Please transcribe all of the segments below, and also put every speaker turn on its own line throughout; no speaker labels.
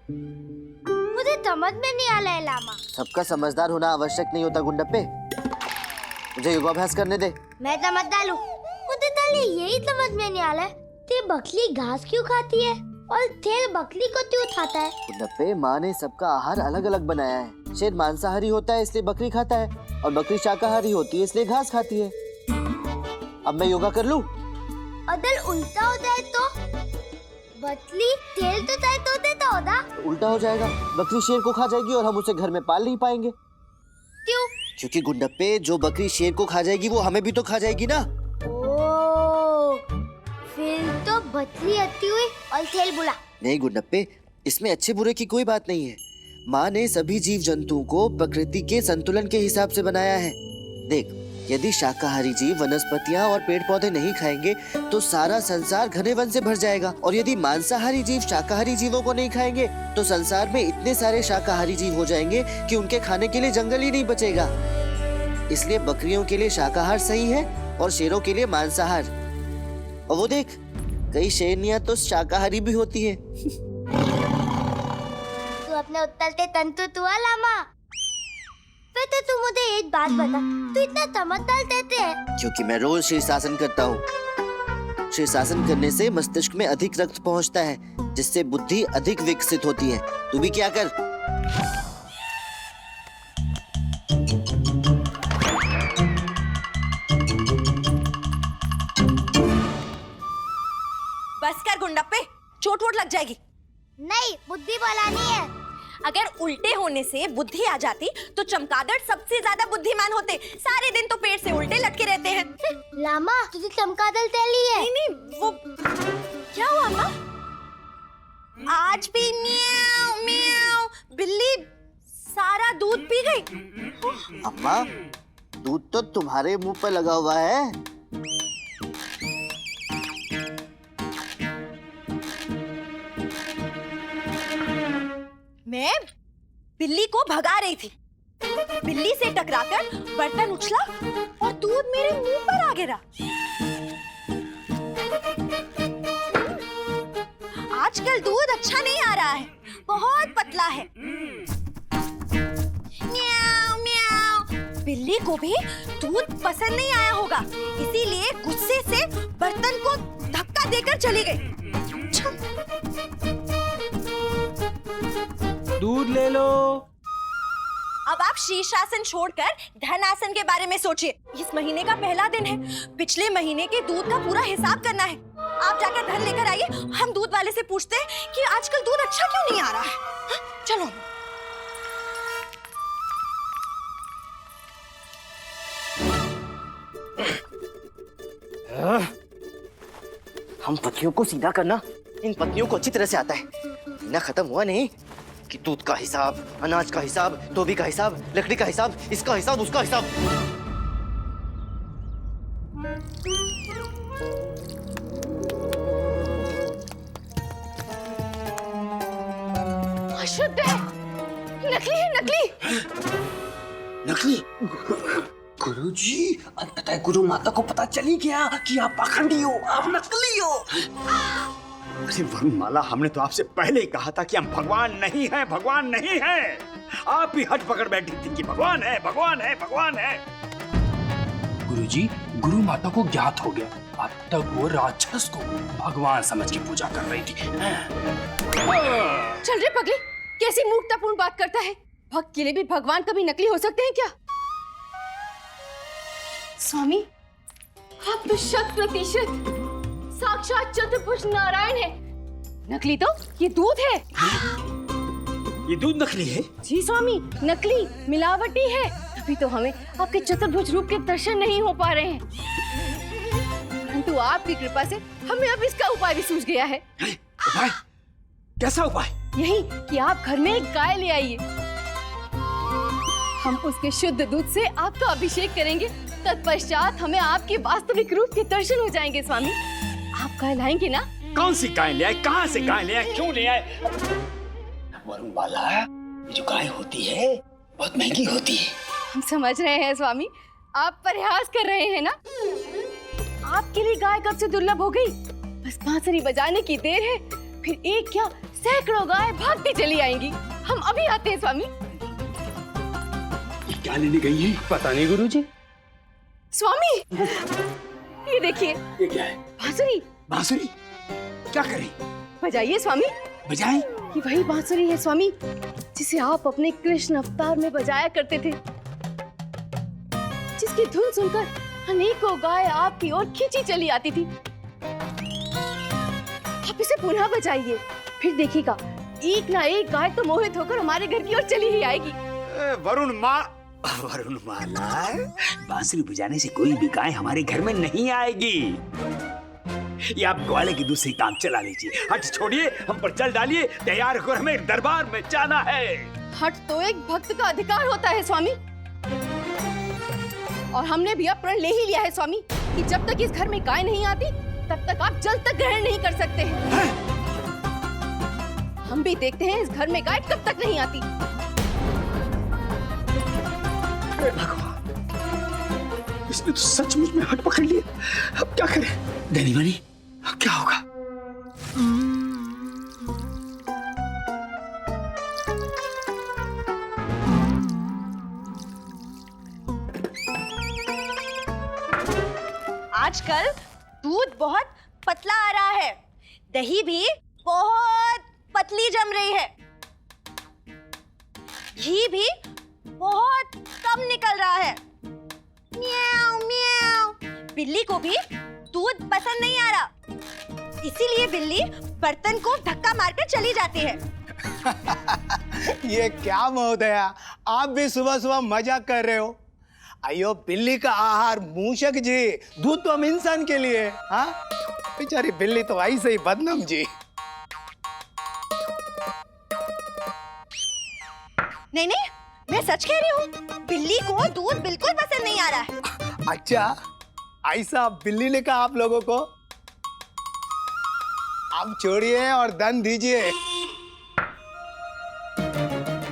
मुझे समझ में नहीं आ रहा है लामा।
सबका समझदार होना आवश्यक नहीं होता गुंडप्पे। मुझे योगाभ्यास करने दे।
मैं समझदार हूँ। मुझे तो यही समझ में नहीं आ रहा है कि बकरी घास क्यों खाती है और शेर बकरी को क्यों खाता है।
गुंडप्पे, माँ ने सबका आहार अलग अलग बनाया है। शेर मांसाहारी होता है इसलिए बकरी खाता है और बकरी शाकाहारी होती है इसलिए घास खाती है। अब मैं योगा कर लूं?
अदल उल्टा हो जाए तो? बकरी शेर तो चाहे तो देता होगा।
उल्टा हो जाएगा, बकरी शेर को खा जाएगी और हम उसे घर में पाल नहीं पाएंगे।
क्यों?
क्योंकि गुंडप्पे, जो बकरी शेर को खा जाएगी वो हमें भी तो खा जाएगी ना।
ओह, फिर तो बकरी अच्छी हुई और शेर बुरा।
नहीं गुंडप्पे, इसमें अच्छे बुरे की कोई बात नहीं है। माँ ने सभी जीव जंतुओं को प्रकृति के संतुलन के हिसाब से बनाया है। देख, यदि शाकाहारी जीव वनस्पतियाँ और पेड़ पौधे नहीं खाएंगे तो सारा संसार घने वन से भर जाएगा, और यदि मांसाहारी जीव शाकाहारी जीवों को नहीं खाएंगे तो संसार में इतने सारे शाकाहारी जीव हो जाएंगे कि उनके खाने के लिए जंगल ही नहीं बचेगा। इसलिए बकरियों के लिए शाकाहार सही है और शेरों के लिए मांसाहार। और वो देख, कई शेरनियां तो शाकाहारी भी होती है।
तू अपने उत्तर से तंतु हुआ लामा। फिर तो तू मुझे एक बात बता, तू इतना समझदार कैसे है?
क्योंकि मैं रोज शीर्षासन करता हूँ। शीर्षासन करने से मस्तिष्क में अधिक रक्त पहुँचता है, जिससे बुद्धि अधिक विकसित होती है। तू भी क्या कर।
बस कर गुंडप्पे, चोट वोट लग जाएगी।
नहीं, बुद्धि बनानी है।
अगर उल्टे होने से बुद्धि आ जाती तो चमगादड़ सबसे ज्यादा बुद्धिमान होते। सारे दिन तो पेड़ से उल्टे लटके रहते हैं।
लामा, तुझे चमगादड़ तेली है।
नहीं नहीं, वो क्या हुआ अम्मा? आज भी म्याऊ म्याऊ बिल्ली सारा दूध पी गई।
अम्मा, दूध तो तुम्हारे मुंह पर लगा हुआ है।
मैं बिल्ली को भगा रही थी। बिल्ली से टकराकर बर्तन उछला और दूध मेरे मुंह पर आ गिरा। आजकल दूध अच्छा नहीं आ रहा है, बहुत पतला है। म्याऊ म्याऊ। बिल्ली को भी दूध पसंद नहीं आया होगा, इसीलिए गुस्से से बर्तन को धक्का देकर चली गई।
दूध ले लो।
अब आप शीर्षासन छोड़कर धन आसन के बारे में सोचिए। इस महीने का पहला दिन है, पिछले महीने के दूध का पूरा हिसाब करना है। आप जाकर धन लेकर आइए, हम दूध वाले से पूछते हैं कि आजकल दूध अच्छा क्यों नहीं आ रहा है। हाँ, चलो।
हम पत्नियों को सीधा करना इन पत्नियों को अच्छी तरह से आता है। महीना खत्म हुआ नहीं कि दूध का हिसाब, अनाज का हिसाब, धोबी का हिसाब, लकड़ी का हिसाब, इसका हिसाब, उसका हिसाब।
अशुद्ध है, नकली है, नकली।
नकली? गुरुजी, अंततः गुरु माता को पता चली गया कि आप पाखंडी हो, आप नकली हो। अरे वरुणमाला, हमने तो आपसे पहले ही कहा था कि हम भगवान नहीं हैं, भगवान नहीं हैं। आप ही हट पकड़ बैठी थी कि भगवान है, भगवान है, भगवान है। गुरुजी, गुरु माता को ज्ञात हो गया, अब तक वो राक्षस को भगवान समझ के पूजा कर रही थी।
चल रे पगली, कैसी मूर्खतापूर्ण बात करता है। भक्त के लिए भी भगवान कभी नकली हो सकते हैं क्या? स्वामी, आप तो 100% साक्षात चतुर्भुज नारायण है। नकली तो ये दूध है।
ये दूध नकली है?
जी स्वामी, नकली, मिलावटी है। तभी तो हमें आपके चतुर्भुज रूप के दर्शन नहीं हो पा रहे हैं। परंतु आपकी कृपा से हमें अब इसका उपाय भी सूझ गया है।
उपाय? कैसा उपाय?
यही कि आप घर में एक गाय ले आइए। हम उसके शुद्ध दूध से आपका अभिषेक करेंगे। तत्पश्चात हमें आपके वास्तविक रूप के दर्शन हो जाएंगे। स्वामी, आप गाय लाएंगे ना?
कौन सी गाय ले आए, कहाँ से गाय ले आए, क्यों ले आए? वरुणमाला, ये जो गाय होती है बहुत महंगी होती है।
हम समझ रहे हैं स्वामी, आप प्रयास कर रहे हैं ना। आपके लिए गाय कब से दुर्लभ हो गई। बस बांसुरी बजाने की देर है, फिर एक क्या सैकड़ों गाय भागती चली आएंगी। हम अभी आते हैं स्वामी।
क्या लेने गई है? पता नहीं गुरुजी।
स्वामी ये देखिए,
ये क्या है?
बांसुरी।
बांसुरी? क्या करें?
बजाइए स्वामी।
बजाएं?
ये वही बांसुरी है स्वामी जिसे आप अपने कृष्ण अवतार में बजाया करते थे, जिसकी धुन सुनकर अनेकों गाय आपकी ओर खींची चली आती थी। आप इसे पुनः बजाइए, फिर देखिएगा एक ना एक गाय तो मोहित होकर हमारे घर की ओर चली ही आएगी।
वरुण माला, बांसुरी बजाने से कोई भी गाय हमारे घर में नहीं आएगी। ये आप ग्वाले के दूसरी काम चला लीजिए। हट छोड़िए, हम पर चल डालिए, तैयार होकर हमें दरबार में जाना है।
हट तो एक भक्त का अधिकार होता है स्वामी, और हमने भी अब प्रण ले ही लिया है स्वामी कि जब तक इस घर में गाय नहीं आती तब तक आप जल तक ग्रहण नहीं कर सकते हैं। हम भी देखते हैं इस घर में गाय कब तक नहीं आती।
अरे भगवान, इसने तो सचमुच में हट पकड़ लिया। अब क्या करें? धनी बनी, अब क्या होगा?
आजकल दूध बहुत पतला आ रहा है, दही भी बहुत पतली जम रही है, घी भी बहुत कम निकल रहा है। म्याऊ म्याऊ। बिल्ली को भी दूध पसंद नहीं आ रहा, इसीलिए बिल्ली बर्तन को धक्का मारकर चली जाती है।
ये क्या महोदया, आप भी सुबह सुबह मजाक कर रहे हो? अयो बिल्ली का आहार मूषक जी, दूध तो हम इंसान के लिए। हाँ बेचारी बिल्ली तो ऐसे ही बदनाम जी।
नहीं नहीं, मैं सच कह रही हूँ, बिल्ली को दूध बिल्कुल पसंद नहीं आ रहा है।
अच्छा, ऐसा बिल्ली ने कहा आप लोगों को? आप छोड़िए और धन दीजिए।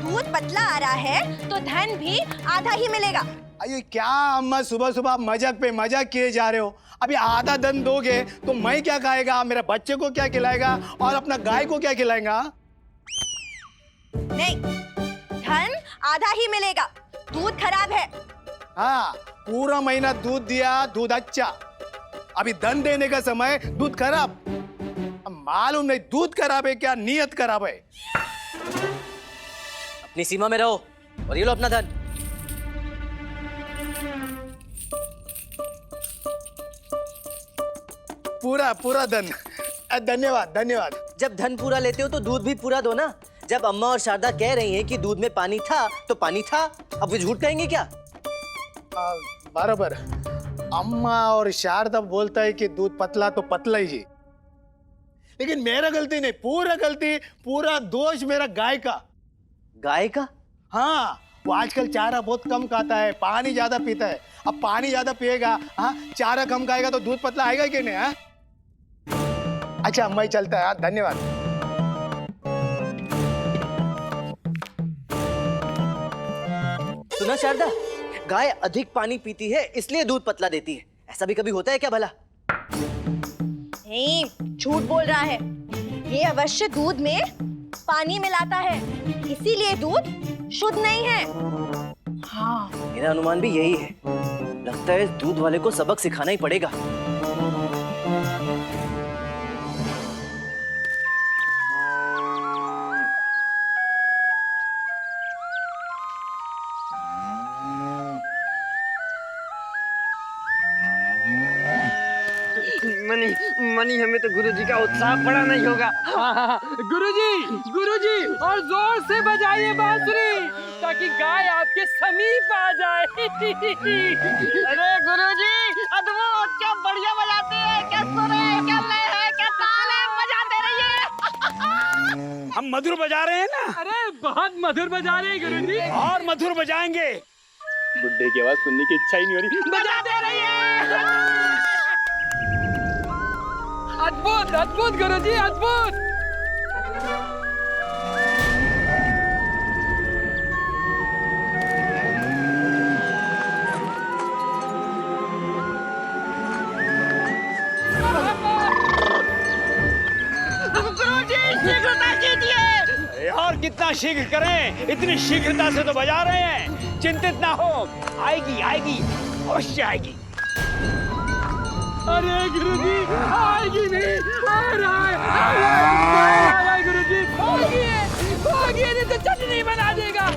दूध पतला आ रहा है तो धन भी आधा ही मिलेगा।
अरे क्या अम्मा, सुबह सुबह मजाक पे मजाक किए जा रहे हो? अभी आधा धन दोगे तो मैं क्या खाएगा, मेरे बच्चे को क्या खिलाएगा और अपना गाय को क्या खिलाएगा?
नहीं, धन आधा ही मिलेगा, दूध खराब है।
हाँ, पूरा महीना दूध दिया, दूध अच्छा, अभी धन देने का समय दूध खराब। अब मालूम नहीं दूध खराब है क्या नीयत खराब है।
अपनी सीमा में रहो और ये लो अपना धन।
पूरा पूरा धन। धन्यवाद धन्यवाद।
जब धन पूरा लेते हो तो दूध भी पूरा दो ना। जब अम्मा और शारदा कह रही हैं कि दूध में पानी था तो पानी था, अब वो झूठ कहेंगे क्या?
बराबर, अम्मा और शारदा बोलता है कि दूध पतला तो पतला ही जी, लेकिन मेरा गलती नहीं, पूरा गलती, पूरा दोष मेरा गाय का।
गाय का?
हाँ, वो आजकल चारा बहुत कम खाता है, पानी ज्यादा पीता है। अब पानी ज्यादा पिएगा, हाँ, चारा कम खाएगा तो दूध पतला आएगा कि नहीं? हाँ? अच्छा मैं चलता है, धन्यवाद।
सुना शारदा, गाय अधिक पानी पीती है इसलिए दूध पतला देती है, ऐसा भी कभी होता है क्या भला?
नहीं, झूठ बोल रहा है, ये अवश्य दूध में पानी मिलाता है, इसीलिए दूध शुद्ध नहीं है।
हाँ, मेरा अनुमान भी यही है। लगता है इस दूध वाले को सबक सिखाना ही पड़ेगा।
मनी हमें तो गुरुजी का उत्साह बड़ा नहीं होगा। गुरुजी और जोर से बजाइए बांसुरी ताकि गाय आपके समीप आ जाए। अरे गुरुजी, अद्भुत, क्या बढ़िया बजाते हैं, क्या सुर है, क्या लय है, क्या ताल है, बजाते रहिए।
हम मधुर बजा रहे हैं ना?
अरे बहुत मधुर बजा रहे हैं गुरुजी।
और मधुर बजाएंगे। बुड्ढे की आवाज सुनने की इच्छा ही नहीं हो रही।
बजाते रहिए। अद्भुत अद्भुत गुरुजी, अद्भुत। गुरुजी शीघ्रता कीजिए। कितना शीघ्र करें, इतनी शीघ्रता से तो बजा रहे हैं। चिंतित ना हो, आएगी आएगी, अवश्य आएगी। अरे गुरुजी, आएगी नहीं, आ रहा है गुरुजी, भागिए नहीं तो चटनी बना देगा।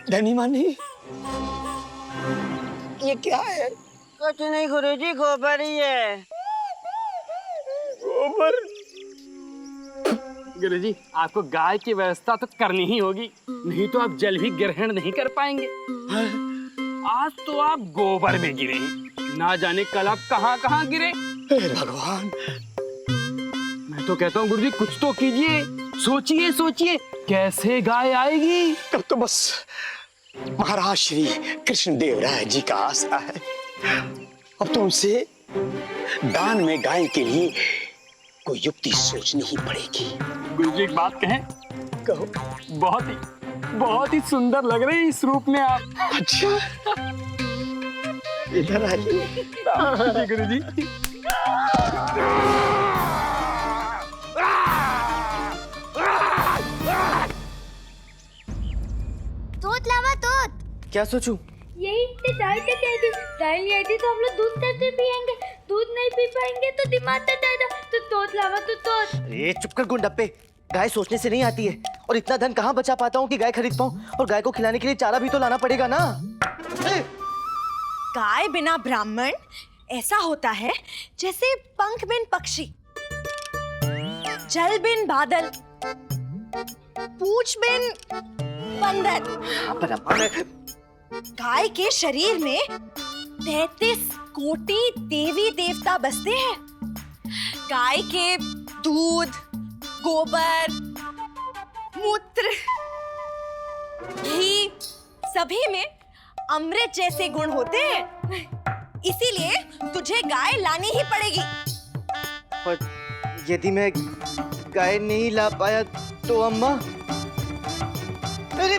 धनी मानी, ये क्या है?
कुछ नहीं गुरुजी, गोबर ही है।
गोबर?
गुरुजी, आपको गाय की व्यवस्था तो करनी ही होगी, नहीं तो आप जल भी ग्रहण नहीं कर पाएंगे। आज तो आप गोबर में गिरे हैं, ना जाने कल आप कहाँ कहाँ गिरे।
हे भगवान,
मैं तो कहता हूँ गुरुजी, कुछ तो कीजिए, सोचिए सोचिए, कैसे गाय आएगी।
तब तो बस महाराज श्री कृष्णदेव राय जी का आसरा है। अब तो उनसे दान में गाय के लिए कोई युक्ति सोचनी ही पड़ेगी।
गुरुजी एक बात कहें?
कहो।
बहुत ही सुंदर लग रहे हैं इस रूप में आप।
अच्छा, इधर आइए।
गुरुजी।
तोत लावा तोत।
क्या सोचूं?
यही इतनी दाल से कह दी, दाल नहीं आई थी तो हम लोग दूध कैसे पियेंगे, दूध नहीं पी पाएंगे तो दिमाग का जाएगा, तो तोत लावा तो तोत।
अरे चुप कर गुंडप्पे, गाय सोचने से नहीं आती है, और इतना धन कहाँ बचा पाता हूँ कि गाय खरीद पाऊँ, और गाय को खिलाने के लिए चारा भी तो लाना पड़ेगा ना।
गाय बिना ब्राह्मण ऐसा होता है जैसे पंख बिन पक्षी, जल बिन बादल, पूंछ बिन बंदर। गाय के शरीर में 33 कोटि देवी देवता बसते हैं। गाय के दूध, गोबर, मूत्र, घी सभी में अमृत जैसे गुण होते हैं। इसीलिए तुझे गाय लानी ही पड़ेगी।
पर यदि मैं गाय नहीं ला पाया तो अम्मा? अरे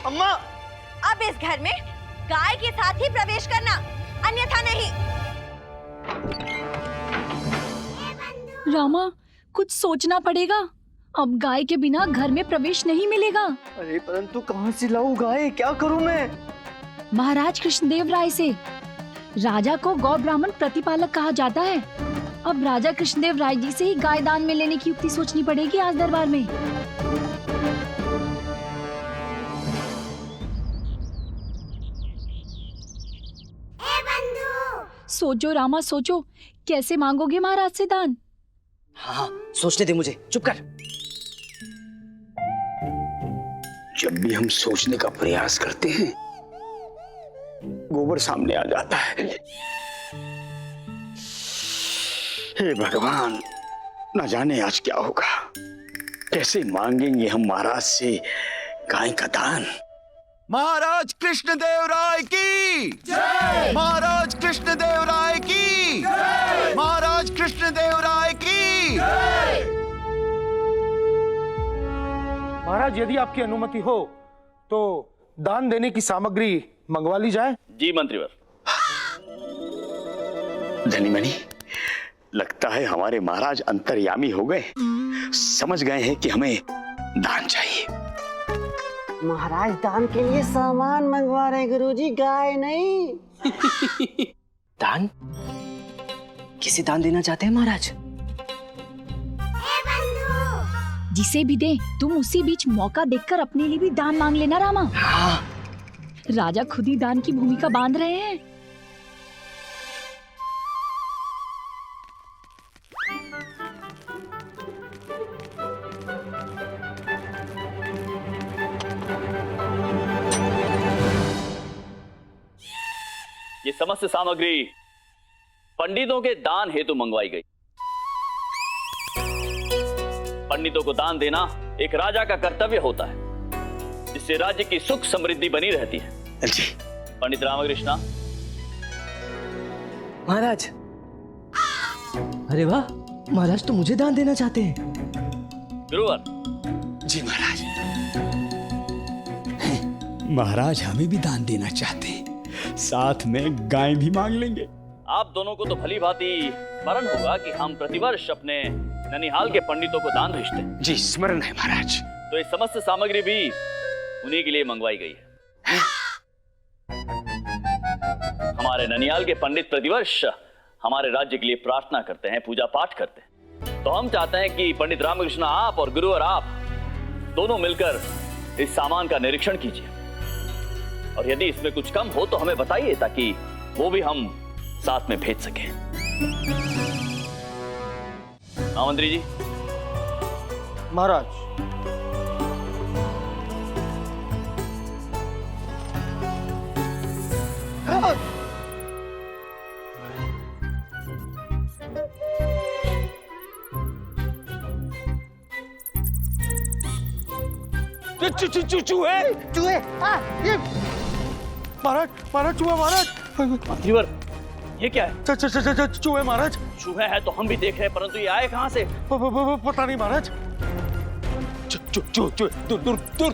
अम्मा,
अब इस घर में गाय के साथ ही प्रवेश करना, अन्यथा नहीं।
रामा, कुछ सोचना पड़ेगा, अब गाय के बिना घर में प्रवेश नहीं मिलेगा।
अरे परंतु कहाँ से लाऊं गाय, क्या करूं मैं?
महाराज कृष्णदेव राय से। राजा को गौ ब्राह्मण प्रतिपालक कहा जाता है। अब राजा कृष्णदेव राय जी से ही गाय दान में लेने की युक्ति सोचनी पड़ेगी आज दरबार में। सोचो रामा सोचो, कैसे मांगोगे महाराज से दान?
हाँ, सोचने दे मुझे, चुप कर।
जब भी हम सोचने का प्रयास करते हैं, गोबर सामने आ जाता है। हे भगवान, न जाने आज क्या होगा, कैसे मांगेंगे हम महाराज से गाय का दान।
महाराज कृष्णदेव राय की जय! महाराज कृष्णदेव राय की जय! महाराज कृष्णदेव राय की जय!
महाराज, यदि आपकी अनुमति हो तो दान देने की सामग्री मंगवा ली जाए।
जी मंत्रीवर।
धनीमणि, लगता है हमारे महाराज अंतर्यामी हो गए, समझ गए हैं कि हमें दान चाहिए।
महाराज दान के लिए सामान मंगवा रहे गुरुजी, गाय नहीं।
दान? किसे दान देना चाहते हैं महाराज?
जिसे भी दे, तुम उसी बीच मौका देखकर अपने लिए भी दान मांग लेना रामा।
हाँ।
राजा खुद ही दान की भूमिका बांध रहे हैं।
समस्त सामग्री पंडितों के दान हेतु मंगवाई गई। पंडितों को दान देना एक राजा का कर्तव्य होता है, जिससे राज्य की सुख समृद्धि बनी रहती है।
जी
पंडित रामकृष्णा।
महाराज, अरे वाह, महाराज तो मुझे दान देना चाहते हैं।
गुरुवर।
जी महाराज। महाराज हमें भी दान देना चाहते हैं, साथ में गाय भी मांग लेंगे।
आप दोनों को तो भली भांति स्मरण होगा कि हम प्रतिवर्ष अपने ननिहाल के पंडितों को दान भेजते हैं।
जी स्मरण है महाराज।
तो ये समस्त सामग्री भी उन्हीं के लिए मंगवाई गई है। हमारे ननिहाल के पंडित प्रतिवर्ष हमारे राज्य के लिए प्रार्थना करते हैं, पूजा पाठ करते हैं। तो हम चाहते हैं कि पंडित रामकृष्ण आप और गुरुवर आप दोनों मिलकर इस सामान का निरीक्षण कीजिए, और यदि इसमें कुछ कम हो तो हमें बताइए, ताकि वो भी हम साथ में भेज सकें। महामंत्री जी।
महाराज,
चूहे
चूहे, ये महाराज, महाराज चूहा, महाराज
गुरुवर, ये क्या है?
चूहे महाराज।
चूहे है तो हम भी देख रहे हैं, परंतु ये आए कहां से?
पता नहीं महाराज। चूहे दूर दूर दूर।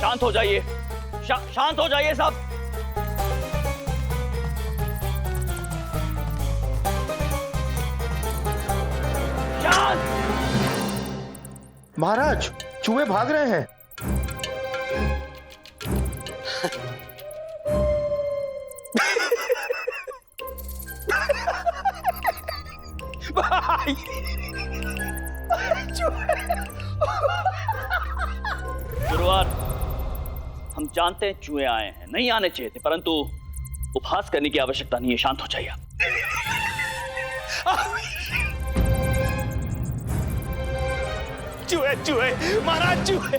शांत हो जाइए, शांत हो जाइए सब। शांत।
महाराज, चूहे भाग रहे हैं।
गुरुवार, हम जानते हैं चूहे आए हैं, नहीं आने चाहिए थे, परंतु उपहास करने की आवश्यकता नहीं है। शांत हो जाइए।
चूहे चूहे महाराज, चूहे।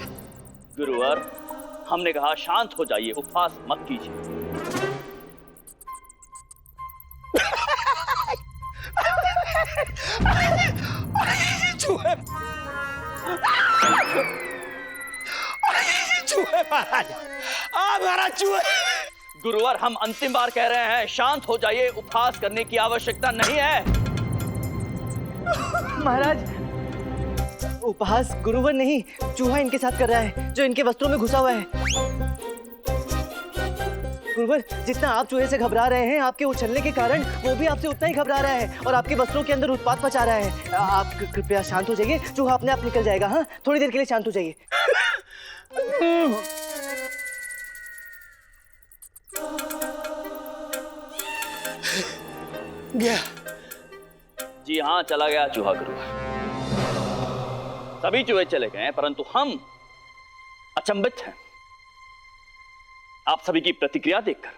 गुरुवार, हमने कहा शांत हो जाइए, उपहास मत कीजिए।
चूहे चूहे महाराज, महाराज चूहे।
गुरुवार, हम अंतिम बार कह रहे हैं, शांत हो जाइए, उपहास करने की आवश्यकता नहीं है।
महाराज, उपहास गुरुवर नहीं, चूहा इनके साथ कर रहा है, जो इनके वस्त्रों में घुसा हुआ है। गुरुवर, जितना आप चूहे से घबरा रहे हैं, आपके उछलने के कारण वो भी आपसे उतना ही घबरा रहा है और आपके वस्त्रों के अंदर उत्पात मचा रहा है। आप कृपया शांत हो जाइए, चूहा अपने आप निकल जाएगा। हाँ, थोड़ी देर के लिए शांत हो जाइए।
गया।
जी हाँ, चला गया चूहा गुरुवार। सभी चूहे चले गए, परंतु हम अचंभित हैं आप सभी की प्रतिक्रिया देखकर।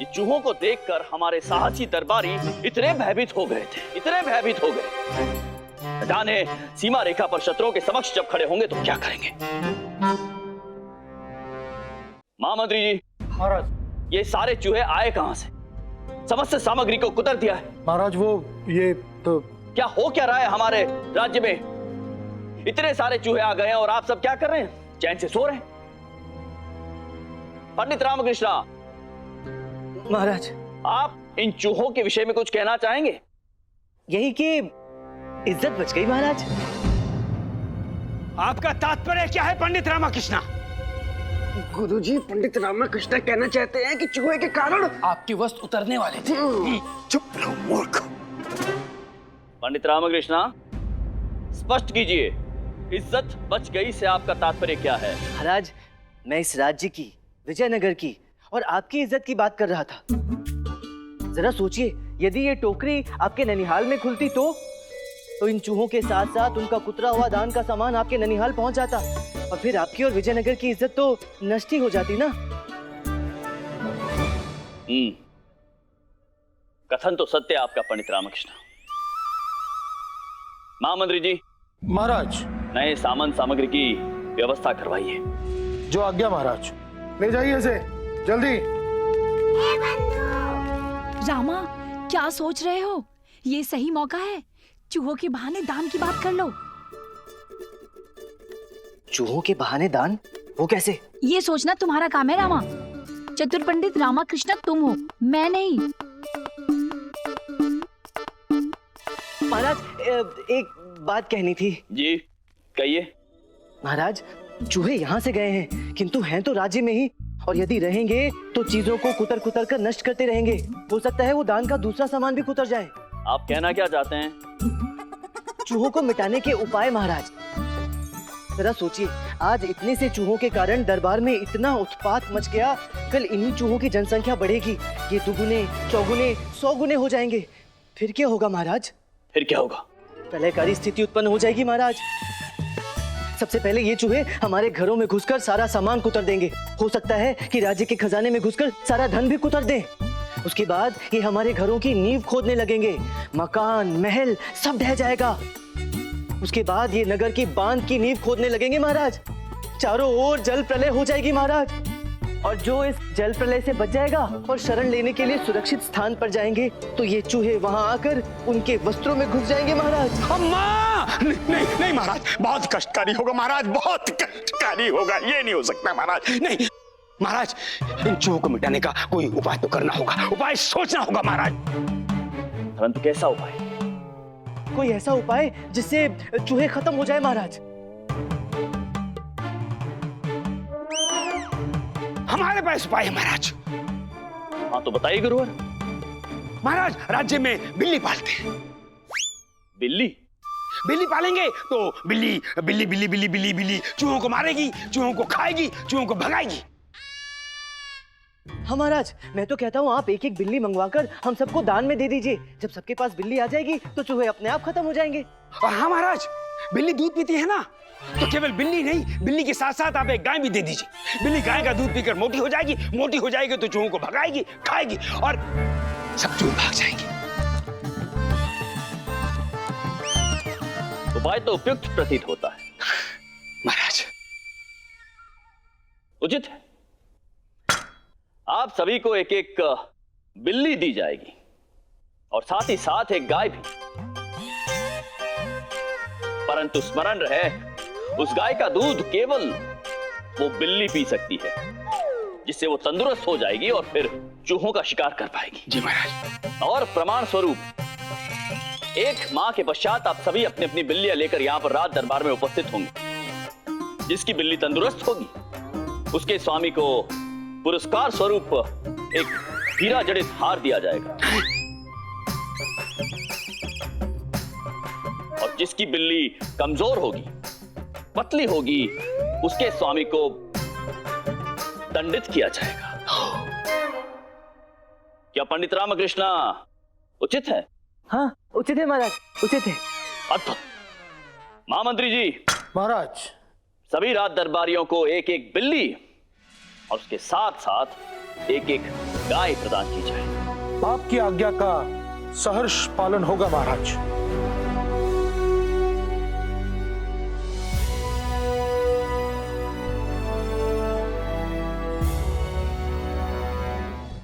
ये चूहों को देखकर हमारे साहसी दरबारी इतने भयभीत हो गए थे, इतने भयभीत हो गए। जाने सीमा रेखा पर शत्रुओं के समक्ष जब खड़े होंगे तो क्या करेंगे। महामंत्री जी।
महाराज,
ये सारे चूहे आए कहां से? समस्त सामग्री को कुतर दिया है।
महाराज, वो ये तो
क्या हो क्या रहा है हमारे राज्य में? इतने सारे चूहे आ गए हैं और आप सब क्या कर रहे हैं? चैन से सो रहे हैं? पंडित रामकृष्ण
महाराज,
आप इन चूहों के विषय में कुछ कहना चाहेंगे?
यही कि इज्जत बच गई महाराज।
आपका तात्पर्य क्या है पंडित रामकृष्ण?
गुरुजी, पंडित रामकृष्ण कहना चाहते हैं कि चूहे के कारण
आपके वस्त्र उतरने वाले थे। चुप रहो मूर्ख।
पंडित रामकृष्ण, स्पष्ट कीजिए, इज्जत बच गई से आपका तात्पर्य क्या है?
महाराज, मैं इस राज्य की, विजयनगर की और आपकी इज्जत की बात कर रहा था। जरा सोचिए, यदि ये टोकरी आपके ननिहाल में खुलती तो इन चूहों के साथ साथ उनका कुतरा हुआ दान का सामान आपके ननिहाल पहुंच जाता और फिर आपकी और विजयनगर की इज्जत तो नष्ट ही हो जाती ना।
कथन तो सत्य आपका पंडित रामकृष्ण। महामंत्री जी।
महाराज,
नए सामान सामग्री की व्यवस्था करवाइए।
जो आज्ञा महाराज। ले जाइए इसे जल्दी।
रामा, क्या सोच रहे हो? ये सही मौका है, चूहों के बहाने दान की बात कर लो।
चूहों के बहाने दान? वो कैसे?
ये सोचना तुम्हारा काम है रामा। चतुर पंडित रामाकृष्ण तुम हो, मैं नहीं।
महाराज, एक बात कहनी थी।
जी कहिए।
महाराज, चूहे यहाँ से गए हैं, किंतु हैं तो राज्य में ही, और यदि रहेंगे तो चीजों को कुतर कुतर कर नष्ट करते रहेंगे। हो सकता है वो दान का दूसरा सामान भी कुतर जाए।
आप कहना क्या चाहते हैं?
चूहों को मिटाने के उपाय महाराज। जरा सोचिए, आज इतने से चूहों के कारण दरबार में इतना उत्पात मच गया, कल इन्हीं चूहों की जनसंख्या बढ़ेगी, ये दुगुने, चौगुने, 100 गुने हो जाएंगे। फिर क्या होगा महाराज?
फिर क्या होगा?
प्रलयकारी स्थिति उत्पन्न हो जाएगी महाराज। सबसे पहले ये चूहे हमारे घरों में घुसकर सारा सामान कुतर देंगे। हो सकता है कि राज्य के खजाने में घुसकर सारा धन भी कुतर दें। उसके बाद ये हमारे घरों की नींव खोदने लगेंगे, मकान, महल सब ढह जाएगा। उसके बाद ये नगर की बांध की नींव खोदने लगेंगे महाराज। चारों ओर जल प्रलय हो जाएगी महाराज, और जो इस जल प्रलय से बच जाएगा और शरण लेने के लिए सुरक्षित स्थान पर जाएंगे, तो ये चूहे वहां आकर उनके वस्त्रों में घुस जाएंगे महाराज।
अम्मा! नहीं नहीं महाराज, बहुत कष्टकारी होगा महाराज, बहुत कष्टकारी होगा। ये नहीं हो सकता महाराज। नहीं महाराज, इन चूहों को मिटाने का कोई उपाय तो करना होगा, उपाय सोचना होगा महाराज।
परंतु कैसा उपाय?
कोई ऐसा उपाय जिससे चूहे खत्म हो जाए महाराज।
हमारे पास उपाय है महाराज।
हाँ तो बताइए गुरुवर।
महाराज, राज्य में बिल्ली पालते हैं।
बिल्ली?
बिल्ली पालेंगे तो बिल्ली बिल्ली बिल्ली बिल्ली बिल्ली बिल्ली चूहों को मारेगी, चूहों को खाएगी, चूहों को भगाएगी।
हाँ महाराज, मैं तो कहता हूँ आप एक एक बिल्ली मंगवाकर हम सबको दान में दे दीजिए। जब सबके पास बिल्ली आ जाएगी तो चूहे अपने आप खत्म हो जाएंगे।
और हाँ महाराज, बिल्ली दूध पीती है ना, तो केवल बिल्ली नहीं, बिल्ली के साथ साथ आप एक गाय भी दे दीजिए। बिल्ली गाय का दूध पीकर मोटी हो जाएगी, मोटी हो जाएगी तो चूहों को भगाएगी, खाएगी, और सब चूहे भाग जाएंगे।
उपाय तो उपयुक्त प्रतीत होता है
महाराज।
उचित है, आप सभी को एक एक बिल्ली दी जाएगी और साथ ही साथ एक गाय भी। परंतु स्मरण रहे, उस गाय का दूध केवल वो बिल्ली पी सकती है, जिससे वो तंदुरुस्त हो जाएगी और फिर चूहों का शिकार कर पाएगी।
जी महाराज।
और प्रमाण स्वरूप 1 माह के पश्चात आप सभी अपनी अपनी बिल्लियां लेकर यहां पर राज दरबार में उपस्थित होंगे। जिसकी बिल्ली तंदुरुस्त होगी, उसके स्वामी को पुरस्कार स्वरूप एक हीरा जड़ित हार दिया जाएगा, और जिसकी बिल्ली कमजोर होगी, पतली होगी, उसके स्वामी को दंडित किया जाएगा। क्या पंडित रामकृष्ण उचित है?
हाँ उचित है महाराज, उचित है।
अद्भुत। महामंत्री जी
महाराज,
सभी राज दरबारियों को एक एक बिल्ली और उसके साथ साथ एक एक गाय प्रदान की जाए।
आपकी आज्ञा का सहर्ष पालन होगा महाराज।